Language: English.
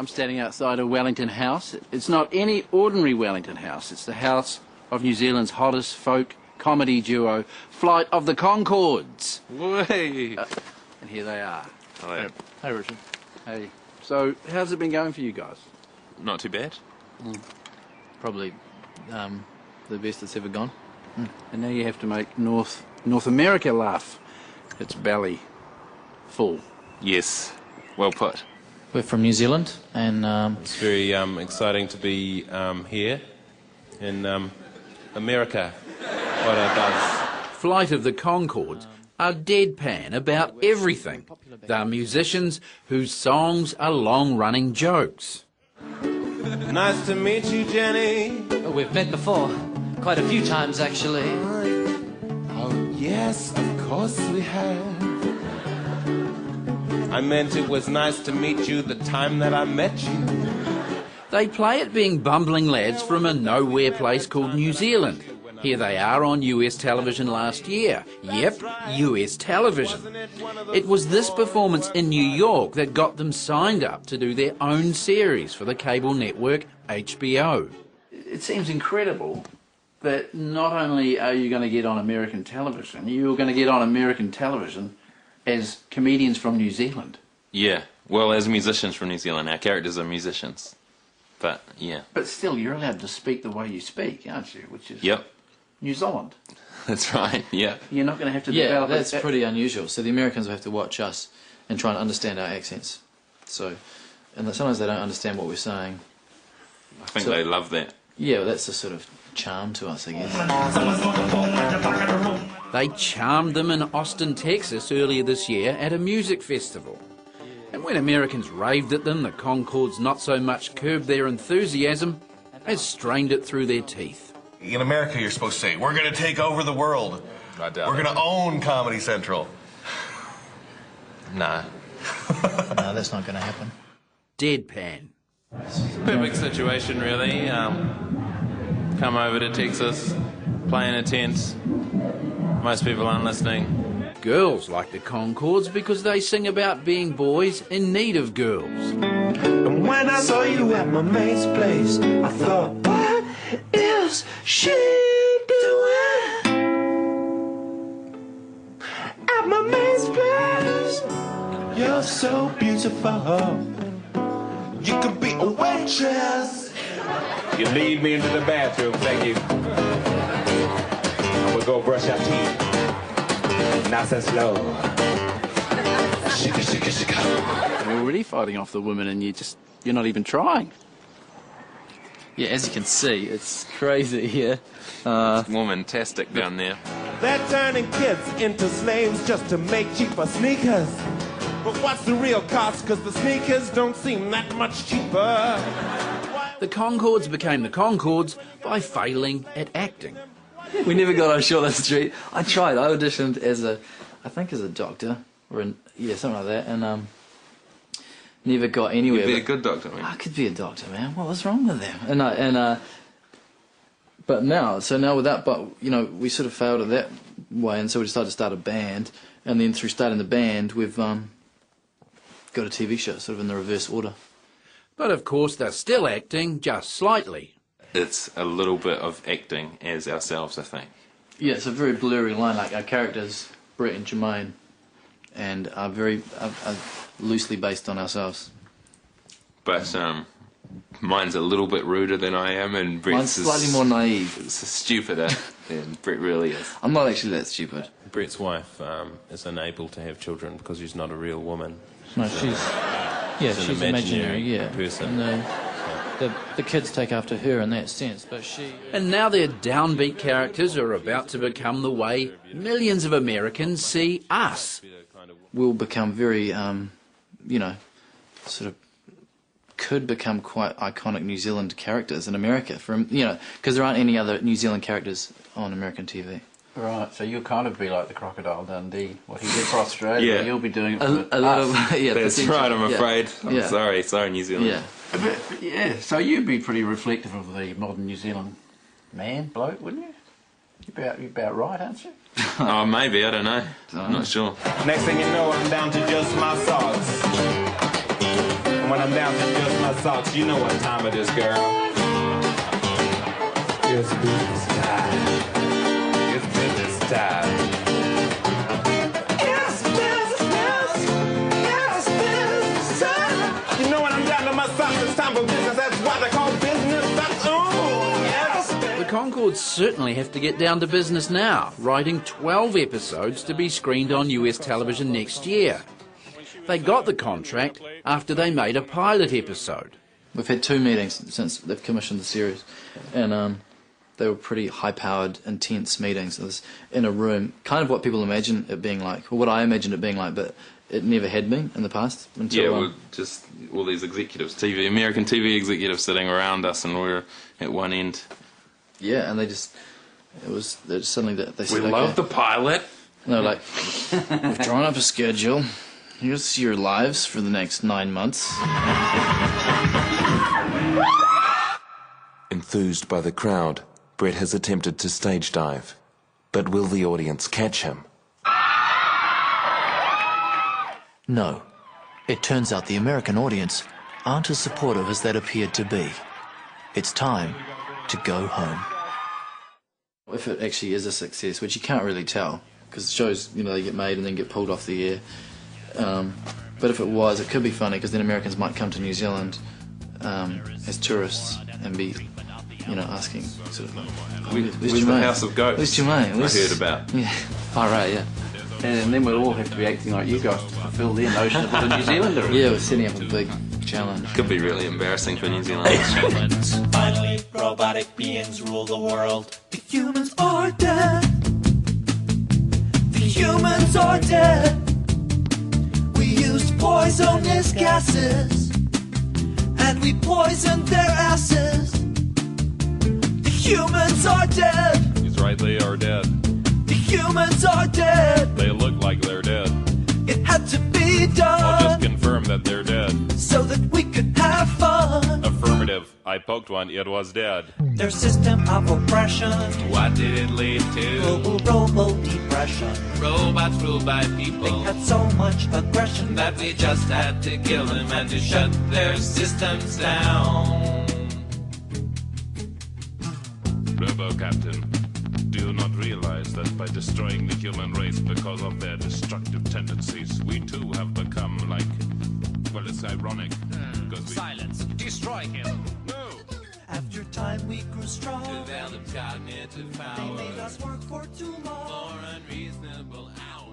I'm standing outside a Wellington house. It's not any ordinary Wellington house. It's the house of New Zealand's hottest folk comedy duo, Flight of the Conchords. Way. And here they are. Hello. Hey, Richard. Hey, so how's it been going for you guys? Not too bad. Probably the best it's ever gone. And now you have to make North America laugh. It's belly full. Yes, well put. We're from New Zealand, and It's very exciting to be here in America. What a buzz. Flight of the Conchords are deadpan about everything. They're musicians whose songs are long-running jokes. Nice to meet you, Jenny. We've met before, quite a few times actually. Oh, yes, of course we have. I meant it was nice to meet you the time that I met you. They play at being bumbling lads from a nowhere place called New Zealand. Here they are on US television last year. Yep, US television. It was this performance in New York that got them signed up to do their own series for the cable network HBO. It seems incredible that not only are you going to get on American television, you're going to get on American television as comedians from New Zealand. Yeah, well, as musicians from New Zealand, our characters are musicians. But, yeah. But still, you're allowed to speak the way you speak, aren't you? Which is Yep, New Zealand. that's right, yeah. You're not going to have to yeah, develop that's it. pretty unusual. So the Americans will have to watch us and try and understand our accents. So, and sometimes they don't understand what we're saying. I think they love that. Yeah, well, that's a sort of charm to us, I guess. They charmed them in Austin, Texas earlier this year at a music festival. And when Americans raved at them, the Conchords not so much curbed their enthusiasm as strained it through their teeth. In America, you're supposed to say, we're going to take over the world. I doubt We're going to own Comedy Central. Nah. No, that's not going to happen. Deadpan. Perfect situation, really. Come over to Texas, play in a tent. Most people aren't listening. Girls like the Conchords because they sing about being boys in need of girls. And when I saw you at my mate's place, I thought, what is she doing at my mate's place? You're so beautiful. You could be a waitress. You lead me into the bathroom, thank you. I'm gonna go brush our teeth. Nice and slow. Shika, shika, shika. You're already fighting off the women and you're not even trying. Yeah, as you can see, it's crazy here. It's woman-tastic down there. They're turning kids into slaves just to make cheaper sneakers. But what's the real cost? Because the sneakers don't seem that much cheaper. The Conchords became the Conchords by failing at acting. We never got on Short Street. I tried. I auditioned as I think as a doctor, or something like that, and never got anywhere. You'd be a good doctor, man. I could be a doctor, man. What was wrong with them? But now with that, but we sort of failed at that way, and so we decided to start a band, and then through starting the band, we've got a TV show, sort of in the reverse order. But of course they're still acting, just slightly. It's a little bit of acting as ourselves, I think. Yeah, it's a very blurry line. Like our characters, Brett and Jermaine, and are very loosely based on ourselves. But mine's a little bit ruder than I am, and Brett's Mine's slightly more naive. It's stupider than Brett really is. I'm not actually that stupid. Brett's wife is unable to have children because she's not a real woman. No, she's She's an imaginary person. And the kids take after her in that sense, but she... And now their downbeat characters are about to become the way millions of Americans see us. We'll become very, sort of could become quite iconic New Zealand characters in America, because there aren't any other New Zealand characters on American TV. Right, so you'll kind of be like the Crocodile Dundee. What he did for Australia, Yeah. you'll be doing it for A little, yeah, That's potentially, right, I'm yeah. afraid. I'm Yeah. sorry, New Zealand. Yeah. But, yeah, so you'd be pretty reflective of the modern New Zealand man, bloke, wouldn't you? You're about right, aren't you? Oh, maybe, I don't know. I'm not sure. Next thing you know, I'm down to just my socks. And when I'm down to just my socks, you know what time it is, girl. It's business time. It's business time. It's business. It's business time. You know when I'm down to my socks, it's time for business. That's why they call business. That's The Conchords certainly have to get down to business now, writing 12 episodes to be screened on US television next year. They got the contract after they made a pilot episode. We've had 2 meetings since they've commissioned the series, and they were pretty high-powered, intense meetings. It was in a room, kind of what people imagine it being like, or what I imagined it being like, but it never had been in the past. Until, Yeah, we're just all these executives, American TV executives sitting around us, and we're at one end. Yeah, and they just suddenly they said, We love the pilot. And they were like, we've drawn up a schedule. Here's your lives for the next 9 months. Enthused by the crowd, Brett has attempted to stage dive. But will the audience catch him? No. It turns out the American audience aren't as supportive as they'd appeared to be. It's time to go home. If it actually is a success, which you can't really tell, because shows, they get made and then get pulled off the air. But if it was, it could be funny, because then Americans might come to New Zealand as tourists and be, asking sort of, Where's the House of Ghosts? Where's Jermaine? I heard about. Yeah. All right, yeah. And then we'll all have to be acting like you guys to fulfil their notion of what a New Zealander is. Yeah, we're setting up a big challenge. Could be really embarrassing for New Zealanders. Finally, robotic beings rule the world. The humans are dead. The humans are dead. We used poisonous gases, and we poisoned their asses. The humans are dead. He's right, they are dead. The humans are dead. They look like they're dead. It had to be done. I'll just confirm that they're dead. So that we could have fun. Affirmative. I poked one, it was dead. Their system of oppression. What did it lead to? Global robo-depression. Robots ruled by people. They had so much aggression that we just had to kill them and to shut their systems down. Robo-Captain, do you not realize that by destroying the human race because of their destructive tendencies, we too have become like... Well, it's ironic. Silence. Destroy him. No! After time we grew strong. Developed cognitive power. They made us work for too long. For unreasonable hours.